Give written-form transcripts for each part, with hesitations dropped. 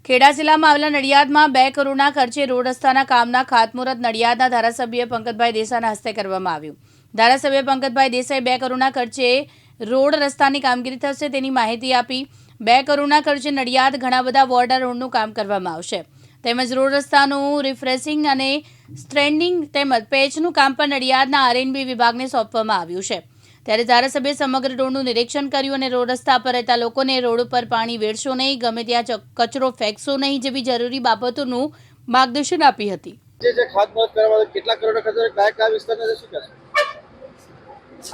ખેડા જિલ્લામાં આવેલા નડિયાદમાં 2 કરોડના ખર્ચે રોડ રસ્તાના કામના ખાતમુહૂર્ત નડિયાદના ધારાસભ્ય પંકજભાઈ દેસાઈના હસ્તે કરવામાં આવ્યું। ધારાસભ્ય પંકજભાઈ દેસાઈ 2 કરોડના ખર્ચે રોડ રસ્તાની કામગીરી થશે તેની માહિતી આપી। 2 કરોડના ખર્ચે નડિયાદ ઘણા બધા વોર્ડના રોડનું કામ કરવામાં આવશે તેમજ રોડ રસ્તાનું રિફ્રેશિંગ અને સ્ટ્રેન્ડિંગ તેમજ પેચનું કામ પણ નડિયાદના આરએનબી વિભાગને સોંપવામાં આવ્યું છે। ત્યારે ધારાસભ્ય સમગ્ર રોડનું નિરીક્ષણ કર્યું અને રોડ રસ્તા પર રહેતા લોકોને રોડ ઉપર પાણી વેડશો નહીં, ગમે ત્યાં કચરો ફેંકશો નહીં જેવી જરૂરી બાબતોનું માર્ગદર્શન આપી હતી।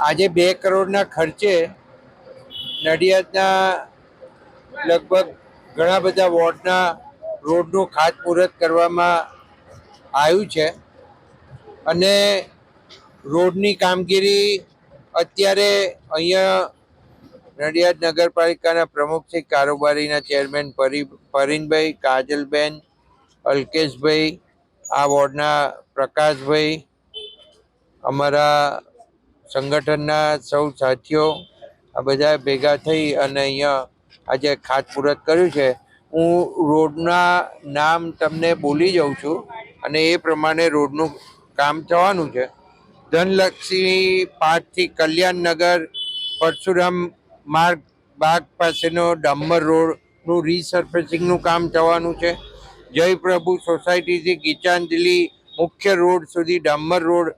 આજે 2 કરોડના ખર્ચે નડિયાદના લગભગ ઘણા બધા વોર્ડના રોડનું ખાતમુહૂર્ત કરવામાં આવ્યું છે અને રોડની કામગીરી અત્યારે અહીંયા નડિયાદ નગરપાલિકાના પ્રમુખ શ્રી કારોબારીના ચેરમેન પરીનભાઈ, કાજલબેન, અલ્કેશભાઈ, આ વોર્ડના પ્રકાશભાઈ, અમારા સંગઠનના સૌ સાથીઓ આ બધા ભેગા થઈ અને અહીંયા આજે ખાતમુહૂર્ત કર્યું છે। હું રોડના નામ તમને બોલી જાઉં છું અને એ પ્રમાણે રોડનું કામ થવાનું છે। ધનલક્ષ્મી પાર્કથી કલ્યાણનગર પરશુરામ માર્ગ બાગ પાસેનો ડામર રોડનું રીસર્ફેસિંગનું કામ થવાનું છે। જયપ્રભુ સોસાયટીથી ગીતાંજલિ મુખ્ય રોડ સુધી ડામર રોડ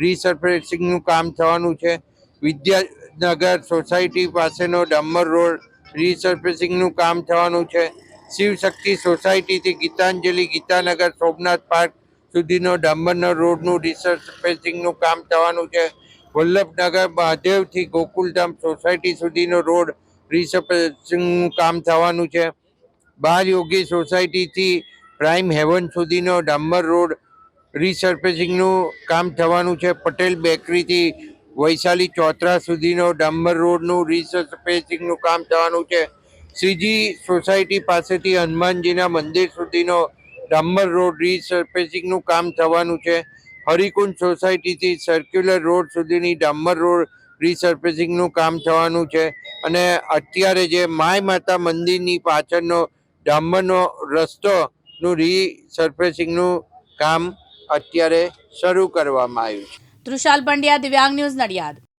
રીસર્ફેસિંગનું કામ થવાનું છે। વિદ્યાનગર સોસાયટી પાસેનો ડામર રોડ રીસર્ફેસિંગનું કામ થવાનું છે। શિવશક્તિ સોસાયટીથી ગીતાંજલિ ગીતાનગર સોમનાથ પાર્ક સુધીનો ડામરના રોડનું રીસર્ફેસિંગનું કામ થવાનું છે। વલ્લભનગર મહાદેવથી ગોકુલધામ સોસાયટી સુધીનો રોડ રીસર્ફેસિંગનું કામ થવાનું છે। બાલયોગી સોસાયટીથી પ્રાઇમ હેવન સુધીનો ડામર રોડ રીસર્ફેસિંગનું કામ થવાનું છે। પટેલ બેકરીથી વૈશાલી ચોતરા સુધીનો ડામર રોડનું રીસર્ફેસિંગનું કામ થવાનું છે। શ્રીજી સોસાયટી પાસેથી હનુમાનજીના મંદિર સુધીનો ડામર રોડ રીસર્ફેસિંગનું કામ થવાનું છે। હરિકુંજ સોસાયટીથી સર્ક્યુલર રોડ સુધીની ડામર રોડ રીસર્ફેસિંગનું કામ થવાનું છે અને અત્યારે જે માય માતા મંદિરની પાછળનો ડામરનો રસ્તોનું રીસર્ફેસિંગનું કામ અત્યારે શરૂ કરવામાં આવ્યું છે। તૃષાલ પંડ્યા, દિવ્યાંગ ન્યૂઝ, નડિયાદ।